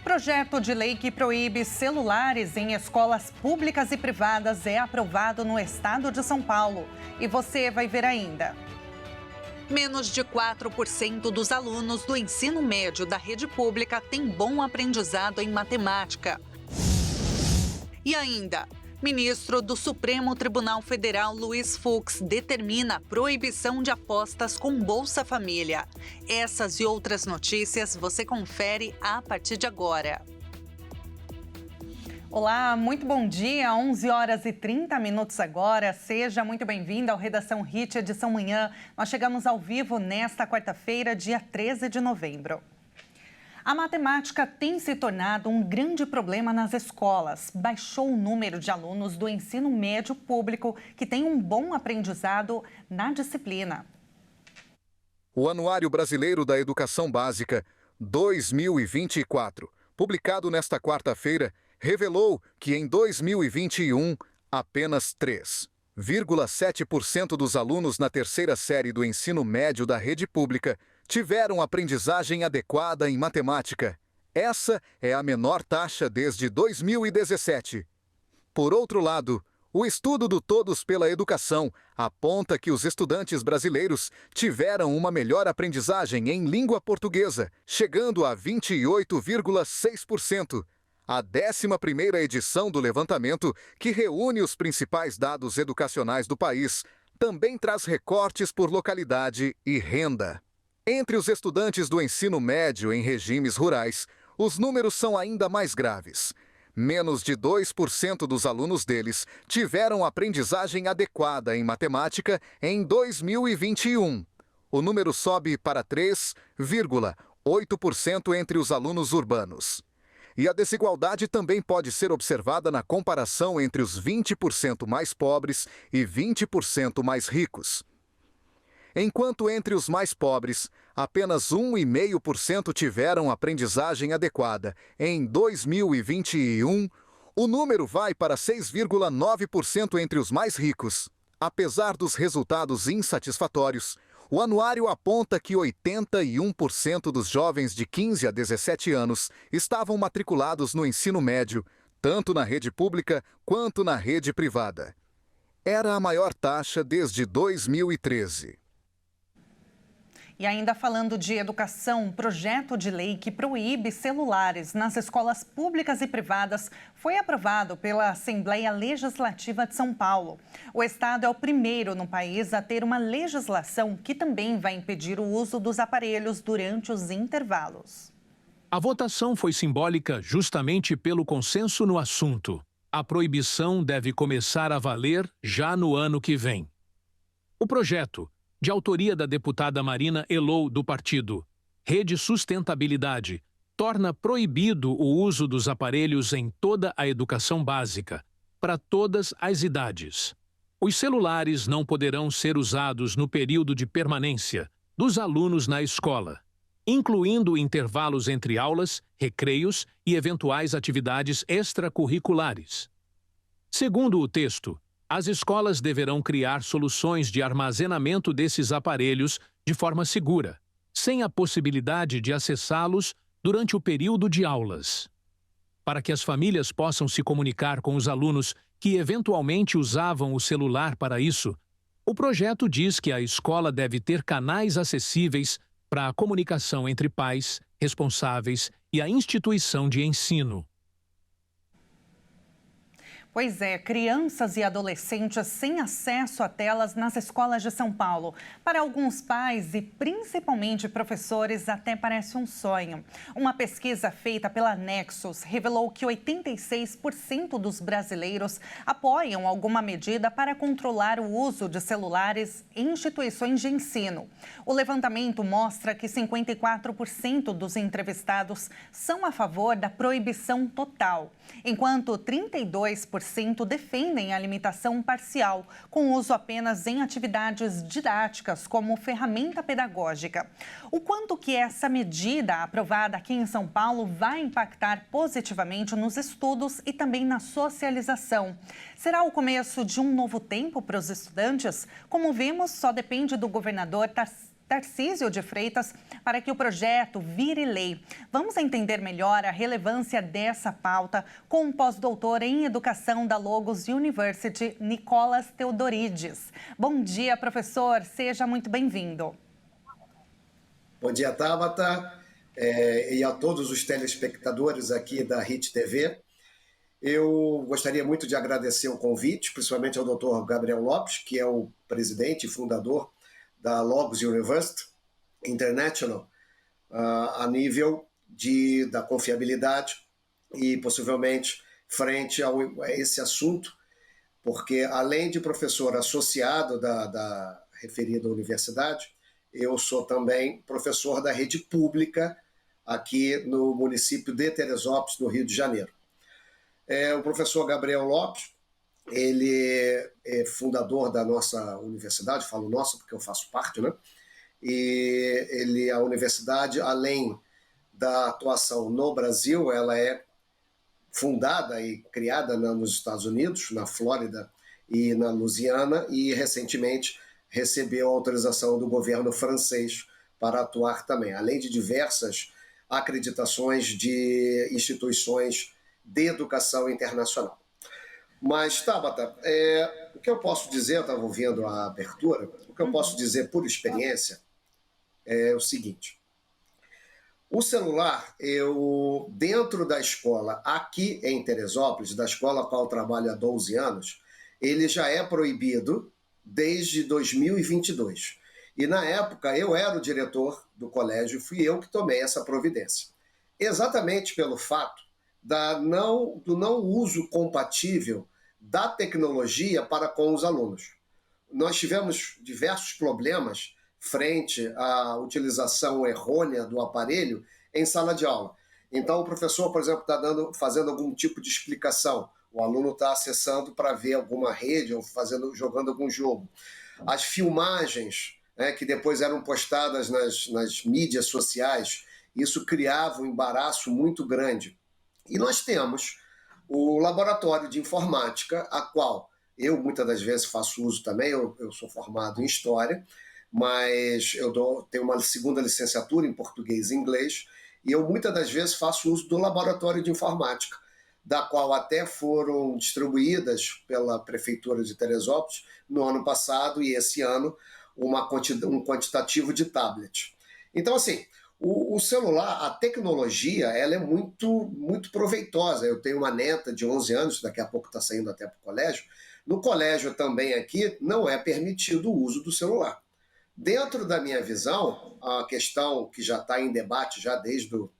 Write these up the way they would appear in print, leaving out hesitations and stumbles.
Projeto de lei que proíbe celulares em escolas públicas e privadas é aprovado no estado de São Paulo. E você vai ver ainda. Menos de 4% dos alunos do ensino médio da rede pública têm bom aprendizado em matemática. E ainda, ministro do Supremo Tribunal Federal Luiz Fux determina a proibição de apostas com Bolsa Família. Essas e outras notícias você confere a partir de agora. Olá, muito bom dia, 11 horas e 30 minutos agora. Seja muito bem-vindo ao Redação Hit Edição Manhã. Nós chegamos ao vivo nesta quarta-feira, dia 13 de novembro. A matemática tem se tornado um grande problema nas escolas. Baixou o número de alunos do ensino médio público que têm um bom aprendizado na disciplina. O Anuário Brasileiro da Educação Básica 2024, publicado nesta quarta-feira, revelou que em 2021, apenas 3,7% dos alunos na terceira série do ensino médio da rede pública tiveram aprendizagem adequada em matemática. Essa é a menor taxa desde 2017. Por outro lado, o estudo do Todos pela Educação aponta que os estudantes brasileiros tiveram uma melhor aprendizagem em língua portuguesa, chegando a 28,6%. A 11ª edição do levantamento, que reúne os principais dados educacionais do país, também traz recortes por localidade e renda. Entre os estudantes do ensino médio em regimes rurais, os números são ainda mais graves. Menos de 2% dos alunos deles tiveram aprendizagem adequada em matemática em 2021. O número sobe para 3,8% entre os alunos urbanos. E a desigualdade também pode ser observada na comparação entre os 20% mais pobres e 20% mais ricos. Enquanto entre os mais pobres, apenas 1,5% tiveram aprendizagem adequada em 2021, o número vai para 6,9% entre os mais ricos. Apesar dos resultados insatisfatórios, o anuário aponta que 81% dos jovens de 15 a 17 anos estavam matriculados no ensino médio, tanto na rede pública quanto na rede privada. Era a maior taxa desde 2013. E ainda falando de educação, um projeto de lei que proíbe celulares nas escolas públicas e privadas foi aprovado pela Assembleia Legislativa de São Paulo. O estado é o primeiro no país a ter uma legislação que também vai impedir o uso dos aparelhos durante os intervalos. A votação foi simbólica justamente pelo consenso no assunto. A proibição deve começar a valer já no ano que vem. O projeto, de autoria da deputada Marina Elou, do partido Rede Sustentabilidade, torna proibido o uso dos aparelhos em toda a educação básica, para todas as idades. Os celulares não poderão ser usados no período de permanência dos alunos na escola, incluindo intervalos entre aulas, recreios e eventuais atividades extracurriculares. Segundo o texto, as escolas deverão criar soluções de armazenamento desses aparelhos de forma segura, sem a possibilidade de acessá-los durante o período de aulas. Para que as famílias possam se comunicar com os alunos que eventualmente usavam o celular para isso, o projeto diz que a escola deve ter canais acessíveis para a comunicação entre pais, responsáveis e a instituição de ensino. Pois é, crianças e adolescentes sem acesso a telas nas escolas de São Paulo. Para alguns pais e principalmente professores, até parece um sonho. Uma pesquisa feita pela Nexus revelou que 86% dos brasileiros apoiam alguma medida para controlar o uso de celulares em instituições de ensino. O levantamento mostra que 54% dos entrevistados são a favor da proibição total, enquanto 32% defendem a limitação parcial, com uso apenas em atividades didáticas como ferramenta pedagógica. O quanto que essa medida aprovada aqui em São Paulo vai impactar positivamente nos estudos e também na socialização? Será o começo de um novo tempo para os estudantes? Como vimos, só depende do governador Tarcísio de Freitas para que o projeto vire lei. Vamos entender melhor a relevância dessa pauta com o pós-doutor em Educação da Logos University, Nicolas Theodorides. Bom dia, professor. Seja muito bem-vindo. Bom dia, Tabata, e a todos os telespectadores aqui da HIT TV. Eu gostaria muito de agradecer o convite, principalmente ao Dr. Gabriel Lopes, que é o presidente e fundador da Logos University International, a nível da confiabilidade e, possivelmente, frente a esse assunto, porque, além de professor associado da referida universidade, eu sou também professor da rede pública aqui no município de Teresópolis, no Rio de Janeiro. O professor Gabriel Lopes, ele é fundador da nossa universidade, falo nossa porque eu faço parte, né? E a universidade, além da atuação no Brasil, ela é fundada e criada nos Estados Unidos, na Flórida e na Louisiana, e recentemente recebeu a autorização do governo francês para atuar também, além de diversas acreditações de instituições de educação internacional. Mas, Tabata, o que eu posso dizer, eu estava ouvindo a abertura, o que eu posso dizer por experiência é o seguinte: o celular, dentro da escola aqui em Teresópolis, da escola a qual eu trabalho há 12 anos, ele já é proibido desde 2022. E, na época, eu era o diretor do colégio, fui eu que tomei essa providência. Exatamente pelo fato do não uso compatível da tecnologia para com os alunos. Nós tivemos diversos problemas frente à utilização errônea do aparelho em sala de aula. Então, o professor, por exemplo, está fazendo algum tipo de explicação. O aluno está acessando para ver alguma rede ou jogando algum jogo. As filmagens, que depois eram postadas nas mídias sociais, isso criava um embaraço muito grande. E nós temos o laboratório de informática, a qual eu muitas das vezes faço uso também, eu sou formado em História, mas eu tenho uma segunda licenciatura em Português e Inglês, e eu muitas das vezes faço uso do laboratório de informática, da qual até foram distribuídas pela Prefeitura de Teresópolis no ano passado e esse ano um quantitativo de tablet. Então, assim, o celular, a tecnologia, ela é muito, muito proveitosa. Eu tenho uma neta de 11 anos, daqui a pouco está saindo até para o colégio. No colégio também aqui não é permitido o uso do celular. Dentro da minha visão, a questão que já está em debate já desde do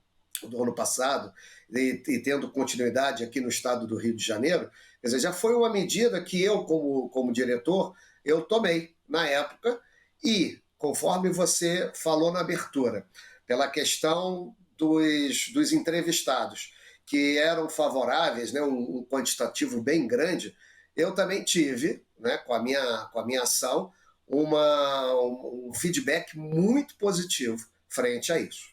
ano passado e tendo continuidade aqui no estado do Rio de Janeiro, quer dizer, já foi uma medida que eu, como diretor, eu tomei na época e, conforme você falou na abertura, pela questão dos entrevistados, que eram favoráveis, né, um quantitativo bem grande, eu também tive, né, com a minha ação, um feedback muito positivo frente a isso.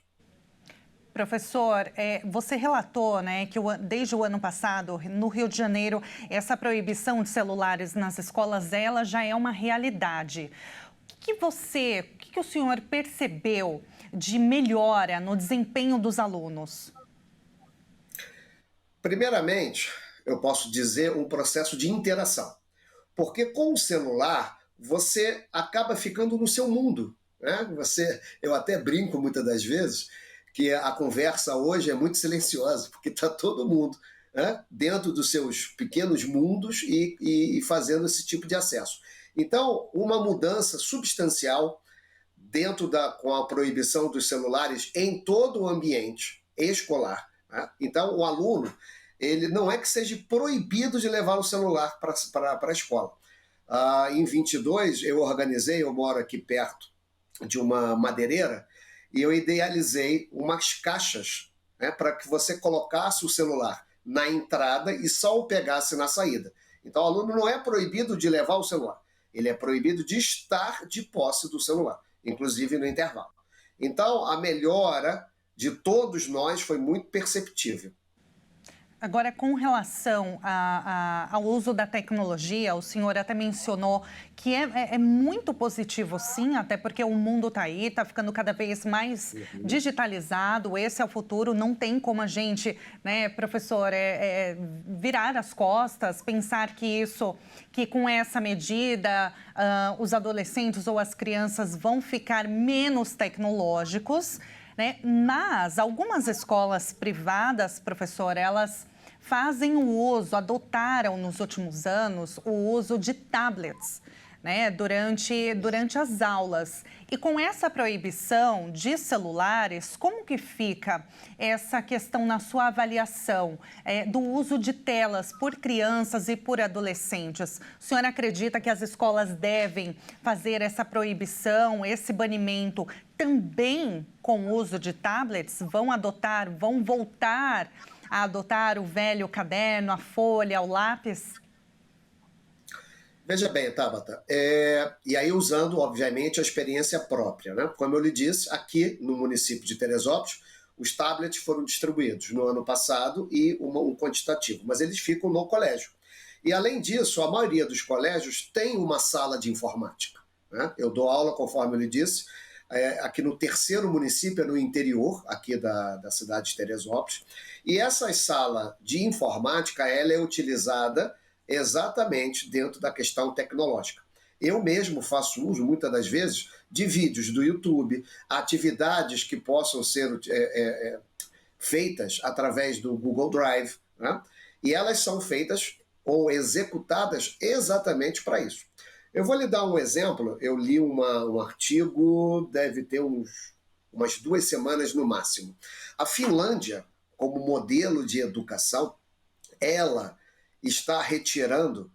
Professor, você relatou, né, que desde o ano passado, no Rio de Janeiro, essa proibição de celulares nas escolas, ela já é uma realidade. O que o senhor percebeu de melhora no desempenho dos alunos? Primeiramente, eu posso dizer um processo de interação. Porque com o celular, você acaba ficando no seu mundo, né? Eu até brinco muitas das vezes que a conversa hoje é muito silenciosa, porque está todo mundo, né, dentro dos seus pequenos mundos e fazendo esse tipo de acesso. Então, uma mudança substancial com a proibição dos celulares em todo o ambiente escolar. Né? Então, o aluno, ele não é que seja proibido de levar o celular para a escola. Em 22, eu moro aqui perto de uma madeireira, e eu idealizei umas caixas, né, para que você colocasse o celular na entrada e só o pegasse na saída. Então, o aluno não é proibido de levar o celular, ele é proibido de estar de posse do celular, inclusive no intervalo. Então, a melhora de todos nós foi muito perceptível. Agora, com relação ao uso da tecnologia, o senhor até mencionou que é muito positivo, sim, até porque o mundo está aí, está ficando cada vez mais digitalizado, esse é o futuro, não tem como a gente, né, professor, virar as costas, pensar que com essa medida os adolescentes ou as crianças vão ficar menos tecnológicos, né? Mas algumas escolas privadas, professor, elas fazem o uso, adotaram nos últimos anos o uso de tablets, né, durante as aulas. E com essa proibição de celulares, como que fica essa questão na sua avaliação do uso de telas por crianças e por adolescentes? O senhor acredita que as escolas devem fazer essa proibição, esse banimento também com o uso de tablets? Vão voltar a adotar o velho caderno, a folha, o lápis? Veja bem, Tabata, e aí usando, obviamente, a experiência própria, né? Como eu lhe disse, aqui no município de Teresópolis, os tablets foram distribuídos no ano passado e um quantitativo, mas eles ficam no colégio. E, além disso, a maioria dos colégios tem uma sala de informática, né? Eu dou aula, conforme eu lhe disse, aqui no terceiro município, no interior, aqui da cidade de Teresópolis, e essa sala de informática, ela é utilizada exatamente dentro da questão tecnológica. Eu mesmo faço uso, muitas das vezes, de vídeos do YouTube, atividades que possam ser feitas através do Google Drive, né? E elas são feitas ou executadas exatamente para isso. Eu vou lhe dar um exemplo. Eu li um artigo, deve ter umas 2 semanas no máximo. A Finlândia, como modelo de educação, ela está retirando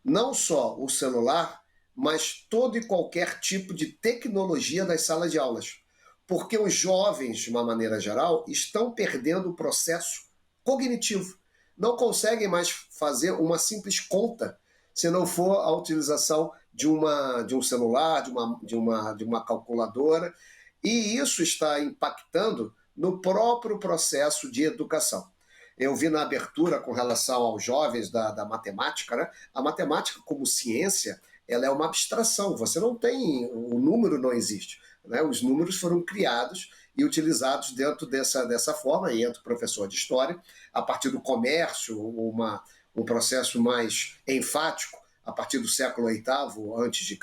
não só o celular, mas todo e qualquer tipo de tecnologia das salas de aulas. Porque os jovens, de uma maneira geral, estão perdendo o processo cognitivo. Não conseguem mais fazer uma simples conta se não for a utilização de um celular, de uma calculadora. E isso está impactando no próprio processo de educação. Eu vi na abertura com relação aos jovens da matemática, né? A matemática como ciência, ela é uma abstração, você não tem, o número não existe, né? Os números foram criados e utilizados dentro dessa forma, e entra o professor de história, a partir do comércio, um processo mais enfático, a partir do século VIII a.C.,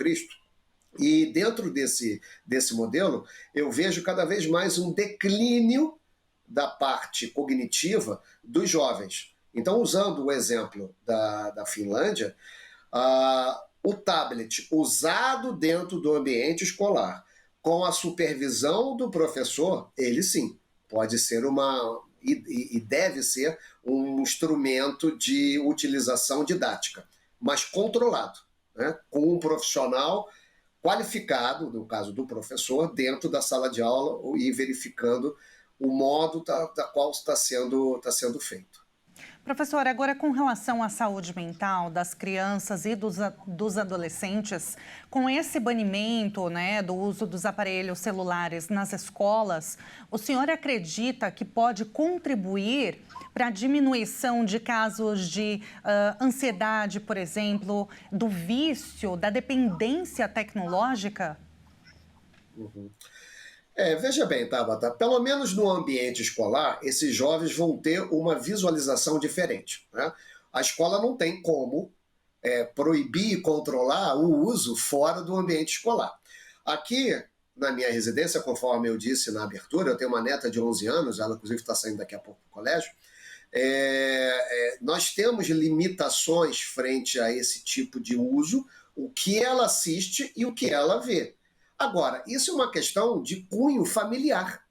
e dentro desse modelo, eu vejo cada vez mais um declínio da parte cognitiva dos jovens. Então, usando o exemplo da Finlândia, o tablet usado dentro do ambiente escolar, com a supervisão do professor, ele sim, pode ser e deve ser um instrumento de utilização didática, mas controlado, né? Com um profissional qualificado, no caso do professor, dentro da sala de aula e verificando o modo da qual está sendo feito. Professor, agora com relação à saúde mental das crianças e dos adolescentes, com esse banimento, né, do uso dos aparelhos celulares nas escolas, o senhor acredita que pode contribuir para a diminuição de casos de ansiedade, por exemplo, do vício, da dependência tecnológica? Uhum. Veja bem, Tabata, pelo menos no ambiente escolar, esses jovens vão ter uma visualização diferente, né? A escola não tem como proibir e controlar o uso fora do ambiente escolar. Aqui, na minha residência, conforme eu disse na abertura, eu tenho uma neta de 11 anos, ela inclusive está saindo daqui a pouco do colégio, nós temos limitações frente a esse tipo de uso, o que ela assiste e o que ela vê. Agora, isso é uma questão de cunho familiar.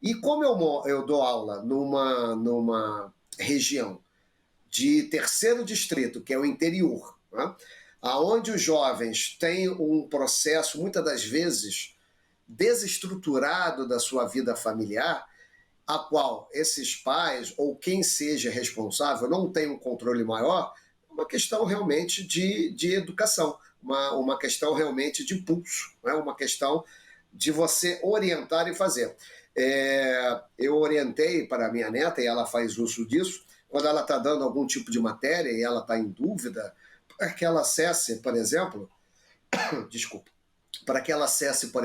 E como eu dou aula numa região de terceiro distrito, que é o interior, né, onde os jovens têm um processo, muitas das vezes, desestruturado da sua vida familiar, a qual esses pais, ou quem seja responsável, não tem um controle maior, é uma questão realmente de educação. Uma questão realmente de pulso, né? Uma questão de você orientar e fazer. Eu orientei para a minha neta, e ela faz uso disso, quando ela está dando algum tipo de matéria e ela está em dúvida, para que ela acesse, por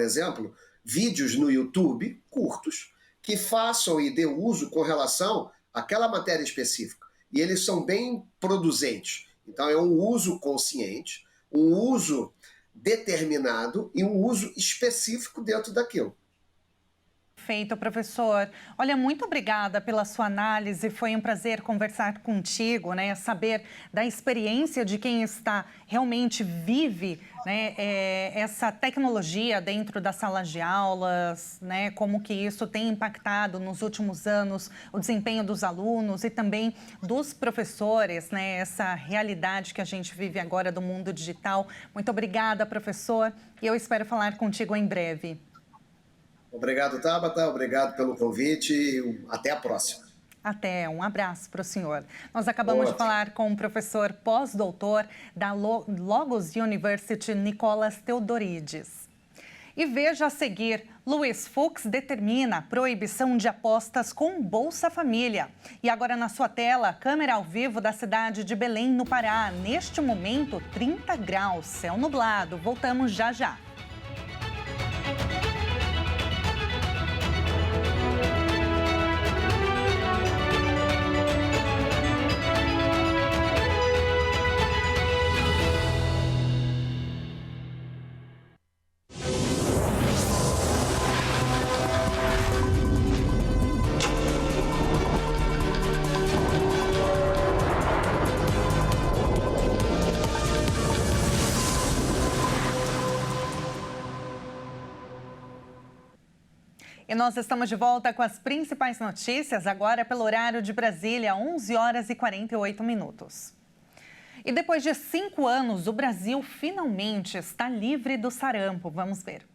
exemplo, vídeos no YouTube curtos que façam e dê uso com relação àquela matéria específica. E eles são bem produzentes. Então, é um uso consciente, um uso determinado e um uso específico dentro daquilo. Perfeito, professor. Olha, muito obrigada pela sua análise. Foi um prazer conversar contigo, né? Saber da experiência de quem realmente vive, né, essa tecnologia dentro das salas de aulas, né? Como que isso tem impactado nos últimos anos o desempenho dos alunos e também dos professores, né? Essa realidade que a gente vive agora do mundo digital. Muito obrigada, professor. E eu espero falar contigo em breve. Obrigado, Tabata. Obrigado pelo convite e até a próxima. Até, um abraço para o senhor. Nós acabamos de falar com o professor pós-doutor da Logos University, Nicolas Theodorides. E veja a seguir, Luiz Fux determina a proibição de apostas com Bolsa Família. E agora na sua tela, câmera ao vivo da cidade de Belém, no Pará. Neste momento, 30 graus, céu nublado. Voltamos já já. E nós estamos de volta com as principais notícias, agora pelo horário de Brasília, 11 horas e 48 minutos. E depois de 5 anos, o Brasil finalmente está livre do sarampo. Vamos ver.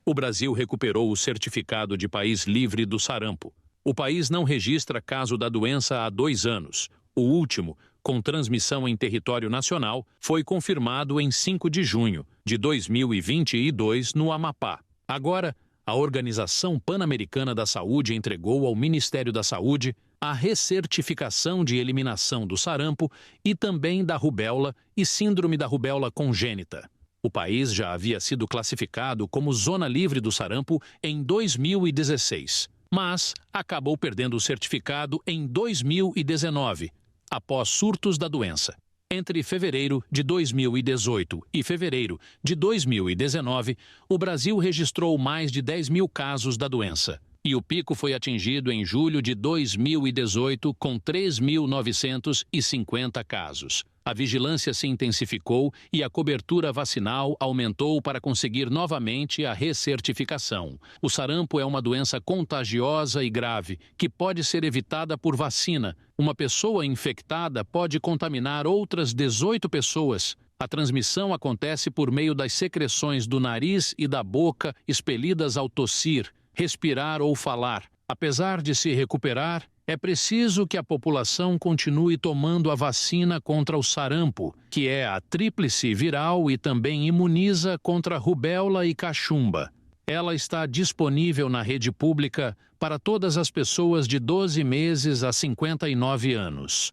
O Brasil recuperou o certificado de país livre do sarampo. O país não registra caso da doença há 2 anos. O último, com transmissão em território nacional, foi confirmado em 5 de junho de 2022 no Amapá. Agora, a Organização Pan-Americana da Saúde entregou ao Ministério da Saúde a recertificação de eliminação do sarampo e também da rubéola e síndrome da rubéola congênita. O país já havia sido classificado como zona livre do sarampo em 2016, mas acabou perdendo o certificado em 2019, após surtos da doença. Entre fevereiro de 2018 e fevereiro de 2019, o Brasil registrou mais de 10 mil casos da doença. E o pico foi atingido em julho de 2018, com 3.950 casos. A vigilância se intensificou e a cobertura vacinal aumentou para conseguir novamente a recertificação. O sarampo é uma doença contagiosa e grave, que pode ser evitada por vacina. Uma pessoa infectada pode contaminar outras 18 pessoas. A transmissão acontece por meio das secreções do nariz e da boca expelidas ao tossir, respirar ou falar. Apesar de se recuperar, é preciso que a população continue tomando a vacina contra o sarampo, que é a tríplice viral e também imuniza contra rubéola e cachumba. Ela está disponível na rede pública para todas as pessoas de 12 meses a 59 anos.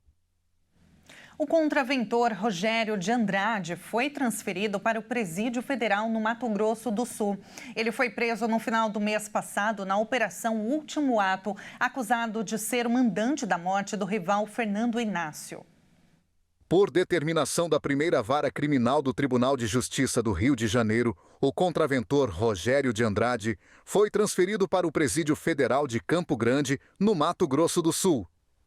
O contraventor Rogério de Andrade foi transferido para o Presídio Federal no Mato Grosso do Sul. Ele foi preso no final do mês passado na Operação Último Ato, acusado de ser o mandante da morte do rival Fernando Inácio. Por determinação da primeira vara criminal do Tribunal de Justiça do Rio de Janeiro, o contraventor Rogério de Andrade foi transferido para o Presídio Federal de Campo Grande, no Mato Grosso do Sul.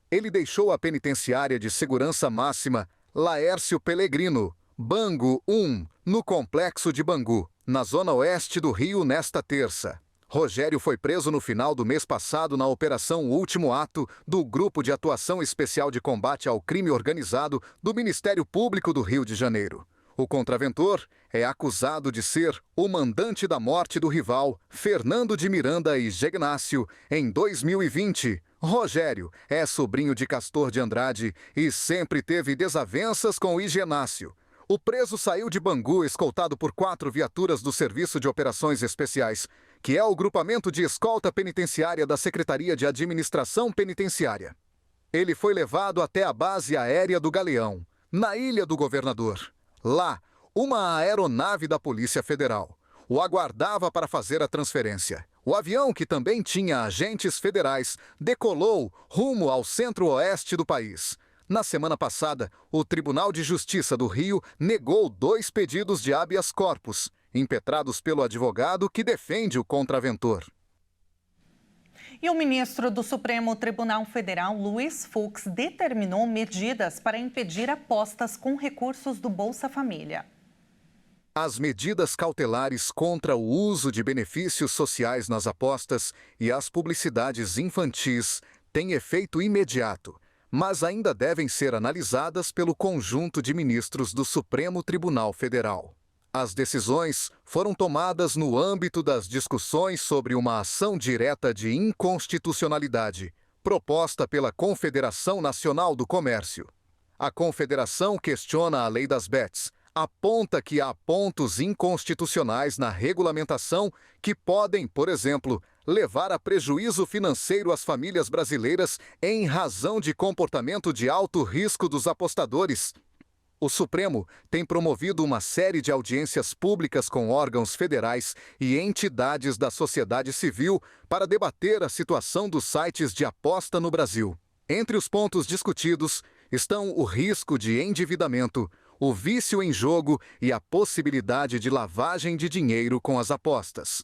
Ele deixou a penitenciária de segurança máxima Laércio Pellegrino, Bangu 1, no complexo de Bangu, na zona oeste do Rio, nesta terça. Rogério foi preso no final do mês passado na Operação Último Ato do Grupo de Atuação Especial de Combate ao Crime Organizado do Ministério Público do Rio de Janeiro. O contraventor é acusado de ser o mandante da morte do rival Fernando de Miranda e Gegnácio em 2020. Rogério é sobrinho de Castor de Andrade e sempre teve desavenças com Igenácio. O preso saiu de Bangu escoltado por 4 viaturas do Serviço de Operações Especiais, que é o grupamento de escolta penitenciária da Secretaria de Administração Penitenciária. Ele foi levado até a base aérea do Galeão, na Ilha do Governador. Lá, uma aeronave da Polícia Federal o aguardava para fazer a transferência. O avião, que também tinha agentes federais, decolou rumo ao centro-oeste do país. Na semana passada, o Tribunal de Justiça do Rio negou 2 pedidos de habeas corpus, impetrados pelo advogado que defende o contraventor. E o ministro do Supremo Tribunal Federal, Luiz Fux, determinou medidas para impedir apostas com recursos do Bolsa Família. As medidas cautelares contra o uso de benefícios sociais nas apostas e as publicidades infantis têm efeito imediato, mas ainda devem ser analisadas pelo conjunto de ministros do Supremo Tribunal Federal. As decisões foram tomadas no âmbito das discussões sobre uma ação direta de inconstitucionalidade, proposta pela Confederação Nacional do Comércio. A Confederação questiona a lei das bets, aponta que há pontos inconstitucionais na regulamentação que podem, por exemplo, levar a prejuízo financeiro às famílias brasileiras em razão de comportamento de alto risco dos apostadores. O Supremo tem promovido uma série de audiências públicas com órgãos federais e entidades da sociedade civil para debater a situação dos sites de aposta no Brasil. Entre os pontos discutidos estão o risco de endividamento, o vício em jogo e a possibilidade de lavagem de dinheiro com as apostas.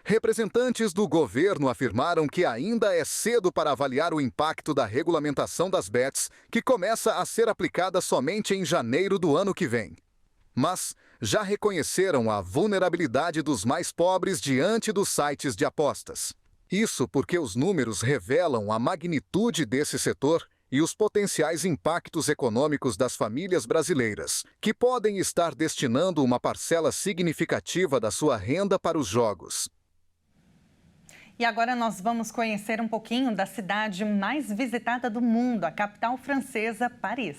Representantes do governo afirmaram que ainda é cedo para avaliar o impacto da regulamentação das bets, que começa a ser aplicada somente em janeiro do ano que vem. Mas já reconheceram a vulnerabilidade dos mais pobres diante dos sites de apostas. Isso porque os números revelam a magnitude desse setor e os potenciais impactos econômicos das famílias brasileiras, que podem estar destinando uma parcela significativa da sua renda para os jogos. E agora nós vamos conhecer um pouquinho da cidade mais visitada do mundo, a capital francesa, Paris.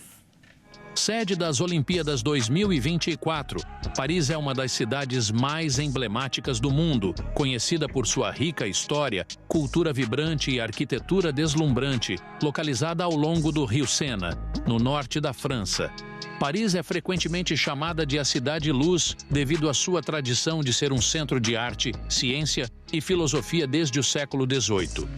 Sede das Olimpíadas 2024, Paris é uma das cidades mais emblemáticas do mundo, conhecida por sua rica história, cultura vibrante e arquitetura deslumbrante, localizada ao longo do rio Sena, no norte da França. Paris é frequentemente chamada de a Cidade Luz devido à sua tradição de ser um centro de arte, ciência e filosofia desde o século XVIII.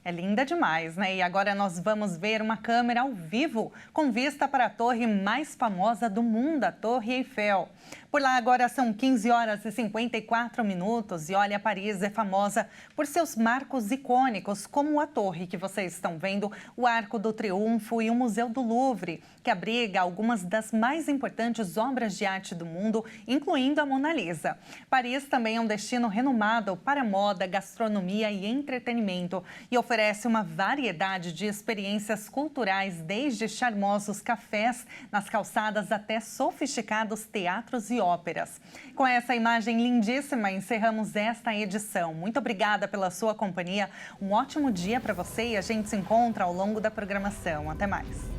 É linda demais, né? E agora nós vamos ver uma câmera ao vivo com vista para a torre mais famosa do mundo, a Torre Eiffel. Por lá agora são 15 horas e 54 minutos e olha, Paris é famosa por seus marcos icônicos, como a torre que vocês estão vendo, o Arco do Triunfo e o Museu do Louvre, que abriga algumas das mais importantes obras de arte do mundo, incluindo a Mona Lisa. Paris também é um destino renomado para moda, gastronomia e entretenimento e oferece uma variedade de experiências culturais, desde charmosos cafés nas calçadas até sofisticados teatros e óperas. Com essa imagem lindíssima, encerramos esta edição. Muito obrigada pela sua companhia. Um ótimo dia para você e a gente se encontra ao longo da programação. Até mais.